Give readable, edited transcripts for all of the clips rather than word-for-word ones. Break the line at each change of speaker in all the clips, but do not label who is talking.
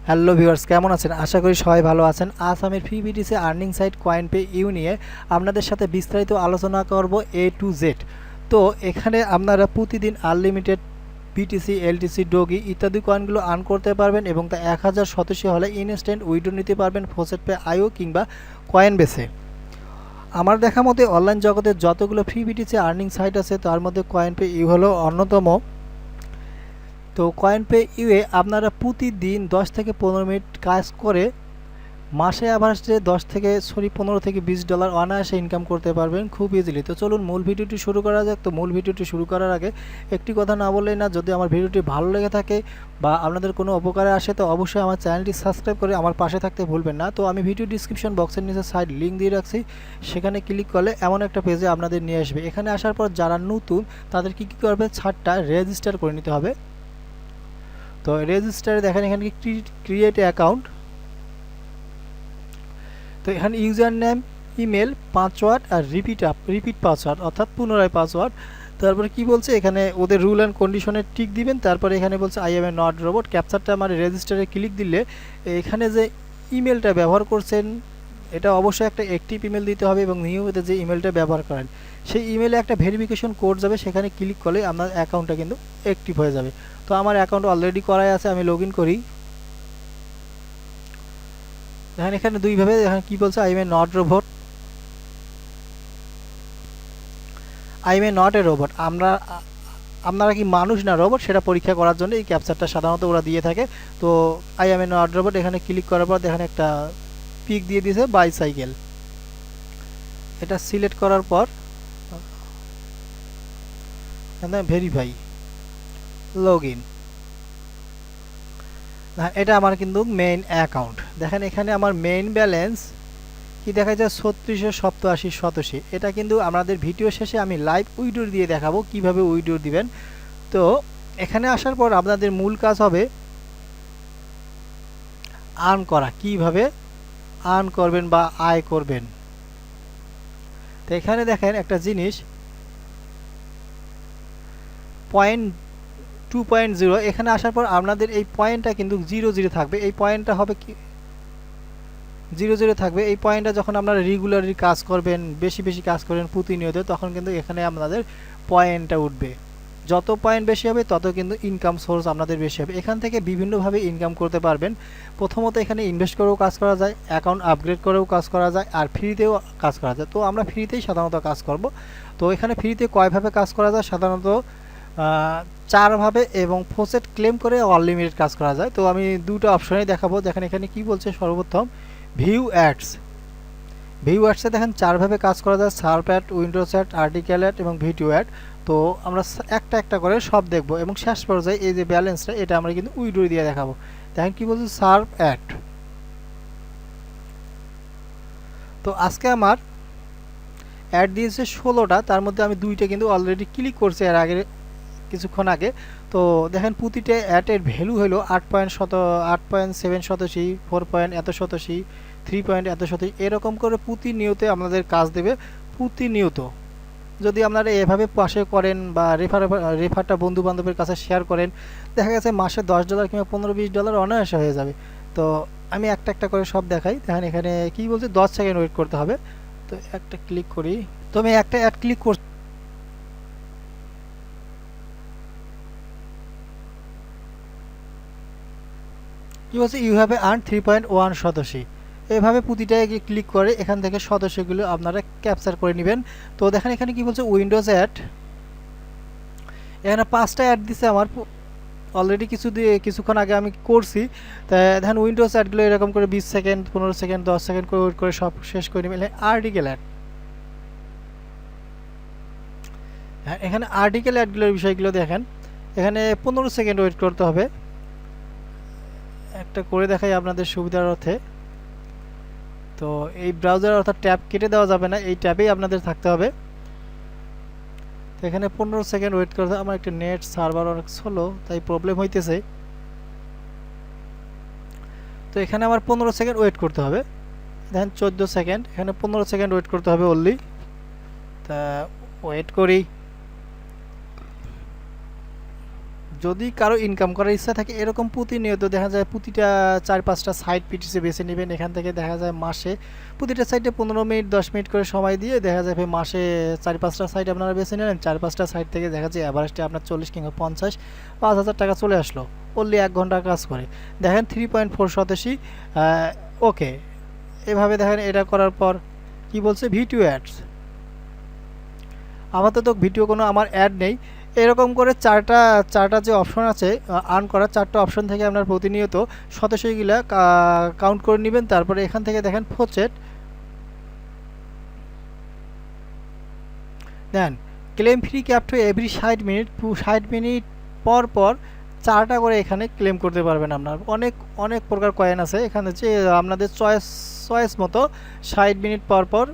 Hello viewers, কেমন আছেন? আশা করি সবাই ভালো আছেন। আজ আমি ফ্রি বিটিসি আর্নিং সাইট কয়েনপেইউ নিয়ে আপনাদের সাথে বিস্তারিত আলোচনা করব এ টু জেড। তো এখানে আপনারা প্রতিদিন আনলিমিটেড বিটিসি, এলটিসি, ডগি ইত্যাদি কয়েনগুলো আর্ন করতে পারবেন এবং তা 1000 সদস্য হলে ইনস্ট্যান্ট উইথড্র নিতে পারবেন ফসেটপে আইও কিংবা কয়েনবেসে। আমার দেখা মতে অনলাইন জগতে যতগুলো ফ্রি বিটিসি আর্নিং সাইট আছে তার মধ্যে কয়েনপেইউ হলো অন্যতম। তো কয়েনপেইউয়ে আপনারা প্রতিদিন 10 থেকে 15 মিনিট কাজ করে মাসে অ্যাভারেজে 15 থেকে $20 অনায়াসে ইনকাম করতে পারবেন খুব ইজিলি। তো চলুন মূল ভিডিওটি শুরু করা যাক। তো মূল ভিডিওটি শুরু করার আগে একটি কথা না বললেই না, যদি আমার ভিডিওটি ভালো লেগে থাকে বা আপনাদের কোনো উপকারে আসে তো অবশ্যই আমার চ্যানেলটি সাবস্ক্রাইব করে আমার পাশে থাকতে ভুলবেন না। তো আমি ভিডিও ডিসক্রিপশন বক্সের নিচে সাইড লিঙ্ক দিয়ে রাখছি, সেখানে ক্লিক করলে এমন একটা পেজে আপনাদের নিয়ে আসবে। এখানে আসার পর যারা নতুন তাদের কী করবে, ছাড়টা রেজিস্টার করে নিতে হবে। তো রেজিস্টারে দেখেন এখানে ক্রিয়েট অ্যাকাউন্ট। তো এখানে ইউজার নেম, ইমেল, পাসওয়ার্ড আর রিপিট পাসওয়ার্ড অর্থাৎ পুনরায় পাসওয়ার্ড। তারপরে কি বলছে এখানে ওদের রুল অ্যান্ড কন্ডিশনে টিক দিবেন। তারপরে এখানে বলছে I am a not robot. ক্যাপচারটা আমার রেজিস্টারে ক্লিক দিলে এখানে যে ইমেলটা ব্যবহার করছেন এটা অবশ্যই একটা অ্যাক্টিভ ইমেল দিতে হবে এবং নিয়মিত যে ইমেলটা ব্যবহার করেন সেই ইমেলে একটা ভেরিফিকেশন কোড যাবে, সেখানে ক্লিক করলে আপনার অ্যাকাউন্টটা কিন্তু অ্যাক্টিভ হয়ে যাবে। তো আমার অ্যাকাউন্ট অলরেডি করাই আছে, আমি লগ ইন করি। দেখেন এখানে দুইভাবে এখানে কি বলছে, I am a not robot, I am a not a robot. আপনারা কি মানুষ না রোবট সেটা পরীক্ষা করার জন্য এই ক্যাপচারটা সাধারণত ওরা দিয়ে থাকে। তো I am a not robot এখানে ক্লিক করার পর দেখেন একটা পিক দিয়ে দিয়েছে বাইসাইকেল। এটা সিলেক্ট করার পর ভেরিফাই, লগ ইন। এটা আমার কিন্তু মেইন অ্যাকাউন্ট। দেখেন এখানে আমার মেইন ব্যালেন্স কি দেখা যায়, 3687 এটা কিন্তু আমাদের ভিডিও শেষে আমি লাইভ উইড্রো দিয়ে দেখাবো কিভাবে উইড্রো দিবেন। তো এখানে আসার পর আপনাদের মূল কাজ হবে আর্ন করা, কিভাবে আর্ন করবেন বা আয় করবেন। তো এখানে দেখেন একটা জিনিস, পয়েন্ট 2.0 এখানে আসার পর আপনাদের এই পয়েন্টটা কিন্তু 00 থাকবে। এই পয়েন্টটা হবে কি 00 থাকবে। এই পয়েন্টটা যখন আপনারা রেগুলারলি কাজ করবেন, বেশি বেশি কাজ করবেন প্রতিনিয়ত, তখন কিন্তু এখানে আপনাদের পয়েন্টটা উঠবে। যত পয়েন্ট বেশি হবে তত কিন্তু ইনকাম সোর্স আপনাদের বেশি হবে। এখান থেকে বিভিন্নভাবে ইনকাম করতে পারবেন। প্রথমত এখানে ইনভেস্ট করেও কাজ করা যায়, অ্যাকাউন্ট আপগ্রেড করেও কাজ করা যায়, আর ফ্রিতেও কাজ করা যায়। তো আমরা ফ্রিতেই সাধারণত কাজ করব। তো এখানে ফ্রিতে কয়ভাবে কাজ করা যায়, সাধারণত 4 ভাবে এবং ফসেট ক্লেম করে আনলিমিটেড কাজ করা যায়। তো আমি দুটো অপশনেই দেখাবো। দেখেন এখানে কি বলছে, সর্বপ্রথম ভিউ অ্যাডস। ভিউ অ্যাডসে দেখেন 4 ভাবে কাজ করা যায়, surf ad, windows ad, article ad এবং ভিডিও অ্যাড। তো আমরা একটা একটা করে সব দেখব এবং শেষ পর্যায়ে এই যে ব্যালেন্সটা এটা আমরা কিন্তু উইড্রো দিয়ে দেখাবো। দেখেন কি বলছে, সার্প অ্যাড। তো আজকে আমার অ্যাড দিয়েছে 16টা, তার মধ্যে আমি 2টা কিন্তু অলরেডি ক্লিক করছি এর আগে কিছুক্ষণ আগে। তো দেখেন প্রতিটা অ্যাডের ভ্যালু হলো 8.7 শতাংশী, 4 এত শতাংশী, 3 এত শতাংশী, এরকম করে প্রতিনিয়ত আপনাদের কাজ দেবে প্রতিনিয়ত। যদি আপনারা এভাবে পাশে করেন বা রেফারটা বন্ধু বান্ধবের কাছে শেয়ার করেন, দেখা গেছে মাসে $10 কিংবা $15-20 অনায়াসে হয়ে যাবে। তো আমি একটা একটা করে সব দেখাই। দেখেন এখানে কি বলছে, 10 সেকেন্ড ওয়েট করতে হবে। তো একটা ক্লিক করি। তো আমি একটা অ্যাড ক্লিক করছি। কি বলছে, ইউ হ্যাভ আর্ন 3.1 সদস্য। এভাবে প্রতিটায় ক্লিক করে এখান থেকে সদস্যগুলো আপনারা ক্যাপচার করে নেবেন। তো দেখেন এখানে কি বলছে, উইন্ডোজ অ্যাড। এখানে 5টা অ্যাড দিছে আমার অলরেডি কিছুক্ষণ আগে আমি করছি। তাই দেখেন উইন্ডোজ অ্যাডগুলো এরকম করে 20 সেকেন্ড, 15 সেকেন্ড, 10 সেকেন্ড করে ওয়েট করে সব শেষ করে নেবেন। আর্টিকেল অ্যাড, হ্যাঁ এখানে আর্টিকেল অ্যাডগুলোর বিষয়গুলো দেখেন। এখানে 15 সেকেন্ড ওয়েট করতে হবে। একটা করে দেখাই আপনাদের সুবিধার অর্থে। তো এই ব্রাউজার অর্থাৎ ট্যাব কেটে দেওয়া যাবে না, এই ট্যাবেই আপনাদের থাকতে হবে। তো এখানে 15 সেকেন্ড ওয়েট করতে, আমার একটা নেট সার্ভার অনেক স্লো তাই প্রবলেম হইতেছে। তো এখানে আমার 15 সেকেন্ড ওয়েট করতে হবে। দেখেন 14 সেকেন্ড, এখানে 15 সেকেন্ড ওয়েট করতে হবে অনলি। তা ওয়েট করি, যদি কারো ইনকাম করার ইচ্ছা থাকে এরকম প্রতিনিয়ত দেখা যায় প্রতিটা 4-5টা সাইট পিটিসি বেছে নেবেন। এখান থেকে দেখা যায় মাসে প্রতিটা সাইটে 15 মিনিট 10 মিনিট করে সময় দিয়ে দেখা যাবে মাসে 4-5টা সাইট আপনারা বেছে নিলেন। 4-5টা সাইট থেকে দেখা যায় অ্যাভারেজটা আপনার 40 কিংবা 50 5,000 টাকা চলে আসলো অনলি 1 ঘন্টা কাজ করে। দেখেন 3.4 ওকে। এভাবে দেখেন এটা করার পর কি বলছে ভিডিও অ্যাডস। আপাতত ভিডিও কোনো আমার অ্যাড নেই। এরকম করে চারটা যে অপশন আছে আর্ন করার 4টা অপশন থেকে আপনার প্রতিনিয়ত সতেশইগুলা কাউন্ট করে নেবেন। তারপরে এখান থেকে দেখেন ফোচেট দেন ক্লেম ফ্রি ক্যাপটো এভরি 60 মিনিট 60 মিনিট পর পর 4টা করে এখানে ক্লেম করতে পারবেন। আপনার অনেক অনেক প্রকার কয়েন আছে এখানে যে আপনাদের চয়েস মতো 60 মিনিট পর পর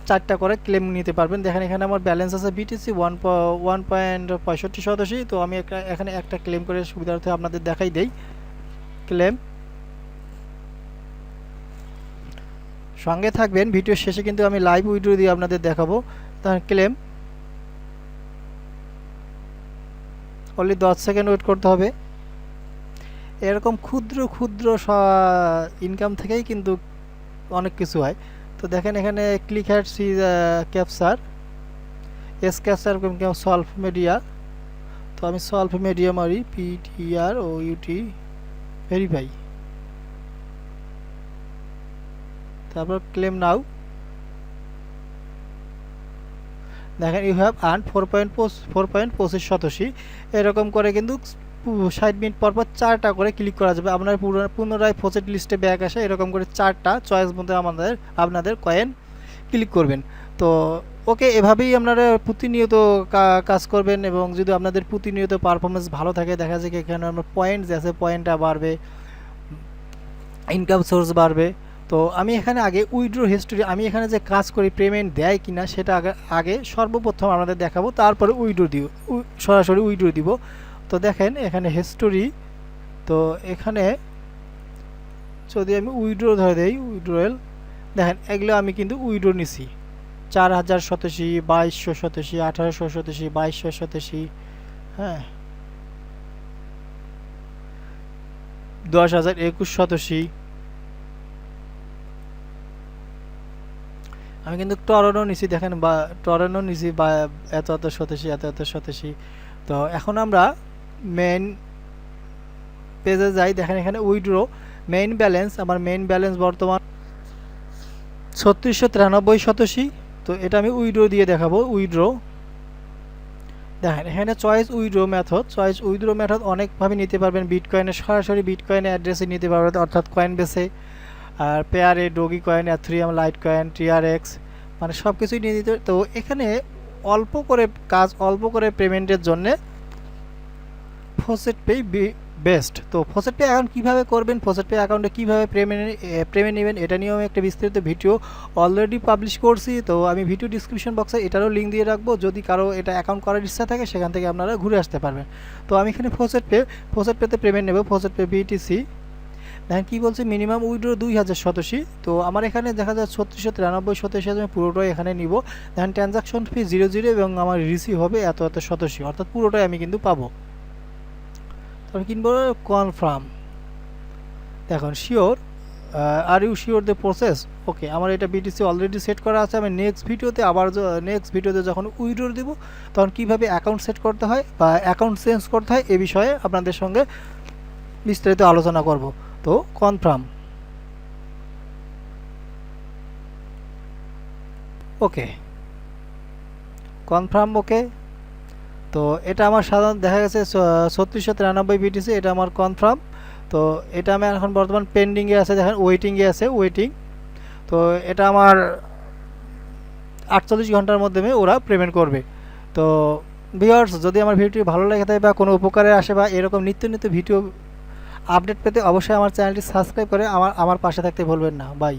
4টা করে ক্লেম নিতে পারবেন। দেখেন এখানে আমার ব্যালেন্স আছে BTC 1.65 তো আমি এখানে একটা ক্লেম করে সুবিধার্থে আপনাদের দেখাই দেই। ক্লেম সঙ্গে থাকবেন, ভিডিও শেষে কিন্তু আমি লাইভ উইড্রো দিয়ে আপনাদের দেখাবো। তার ক্লেম অনলি 10 সেকেন্ড ওয়েট করতে হবে। এরকম ক্ষুদ্র ক্ষুদ্র ইনকাম থেকেই কিন্তু অনেক কিছু হয়। তো দেখেন এখানে click had C captcha S captcha solve media. তো আমি সলভ মিডিয়া মারি PTROUT ভেরিফাই, তারপর ক্লেম নাও। দেখেন ইউ হ্যাভ আর্ন 4.25 সতোশি। এরকম করে কিন্তু 60 মিনিট পর পর 4টা করে ক্লিক করা যাবে। আপনার পুনরায় ফোচেট লিস্টে ব্যাক আসে এরকম করে 4টা চয়েস মধ্যে আপনাদের কয়েন ক্লিক করবেন। তো ওকে, এভাবেই আপনারা প্রতিনিয়ত কাজ করবেন এবং যদি আপনাদের প্রতিনিয়ত পারফরমেন্স ভালো থাকে দেখা যায় এখানে আপনার পয়েন্টস আছে, পয়েন্টটা বাড়বে, ইনকাম সোর্স বাড়বে। তো আমি এখানে আগে উইড্রো হিস্টোরি, আমি এখানে যে কাজ করি পেমেন্ট দেয় কিনা সেটা আগে সর্বপ্রথম আপনাদের দেখাবো, তারপরে উইড্রো দিব, সরাসরি উইড্রো দিব। তো দেখেন এখানে হিস্টোরি, তো এখানে যদি আমি উইড্রো ধরে দেই উইড্রোয়েল, দেখেন এগুলো আমি কিন্তু উইড্রো নিছি 4000 সতোশি, 2200 সতোশি, 1800 সতোশি, 2200 সতোশি, হ্যাঁ 10,021 সতোশি। আমি কিন্তু টরনও নিছি, দেখেন বা টরনও নিছি বা এত এত সতোশি, এত এত সতোশি। তো এখন আমরা মেইন পেজে যাই। দেখেন এখানে উইড্রো মেইন ব্যালেন্স, আমার মেইন ব্যালেন্স বর্তমান 3693 সতোশি। তো এটা আমি উইড্রো দিয়ে দেখাবো। উইড্রো দেখেন এখানে চয়েস উইড্রো মেথড অনেকভাবে নিতে পারবেন। বিটকয়েনে সরাসরি বিটকয়েনে অ্যাড্রেসে নিতে পারবেন, অর্থাৎ কয়েন বেসে, আর পেয়ারে Dogecoin, Ethereum, Litecoin, TRX, মানে সব কিছুই নিয়ে দিতে। তো এখানে অল্প করে পেমেন্টের জন্য ফসেটপে বেস্ট। তো ফসেটপে অ্যাকাউন্ট কীভাবে করবেন, ফসেটপে অ্যাকাউন্টে কীভাবে পেমেন্ট নেবেন এটা নিয়েও আমি একটা বিস্তারিত ভিডিও অলরেডি পাবলিশ করছি। তো আমি ভিডিও ডিসক্রিপশন বক্সে এটারও লিঙ্ক দিয়ে রাখবো, যদি কারো এটা অ্যাকাউন্ট করার ইচ্ছা থাকে সেখান থেকে আপনারা ঘুরে আসতে পারবেন। তো আমি এখানে ফসেটপেতে পেমেন্ট নেব, ফসেটপে BTC। দেখেন কী বলছে, মিনিমাম উইড্রো 2000 সতোশি। তো আমার এখানে দেখা যায় 3693 সতোশি, আমি পুরোটাই এখানে নিব। দেখেন ট্রানজাকশন ফি 00 এবং আমার রিসিভ হবে এত এত সতোশি, অর্থাৎ পুরোটাই আমি কিন্তু পাবো। তারপর কিনবো কনফার্ম। দেখুন sure, are you sure the process. Okay, আমার এটা BTC অলরেডি সেট করা আছে। আমি নেক্সট ভিডিওতে যখন উইড্রো দিব তখন কীভাবে অ্যাকাউন্ট সেট করতে হয় বা অ্যাকাউন্ট চেঞ্জ করতে হয় এ বিষয়ে আপনাদের সঙ্গে বিস্তারিত আলোচনা করব। তো কনফার্ম, ওকে কনফার্ম, ওকে। তো এটা আমার সাধারণ দেখা গেছে 3693 BTC, এটা আমার কনফার্ম। তো এটা আমি এখন বর্তমান পেন্ডিংয়ে আছে, দেখেন ওয়েটিংয়ে আছে, ওয়েটিং। তো এটা আমার 48 ঘন্টার মধ্যে ওরা পেমেন্ট করবে। তো ভিউয়ার্স, যদি আমার ভিডিওটি ভালো লেগে থাকে বা কোনো উপকারে আসে বা এরকম নিত্য ভিডিও আপডেট পেতে অবশ্যই আমার চ্যানেলটি সাবস্ক্রাইব করে আমার পাশে থাকতে ভুলবেন না। বাই।